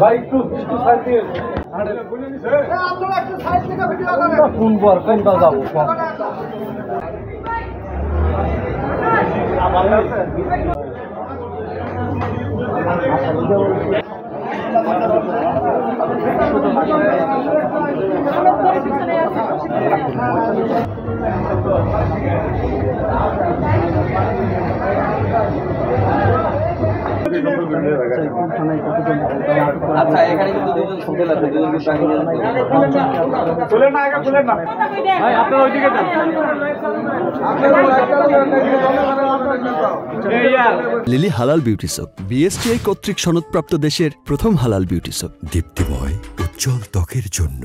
ভাই একটু সাইড দিয়ে কোনটা যাবো আচ্ছা এখানে কিন্তু দুজন হোটেল আছে, দুজন খুলেন না, আগে খুলেন না ভাই, আপনারা ওইদিকে যান। লিলি হালাল বিউটি সোপ, বিএসটিআই কর্তৃক সনদপ্রাপ্ত দেশের প্রথম হালাল বিউটি সোপ, দীপ্তিময় উজ্জ্বল ত্বকের জন্য।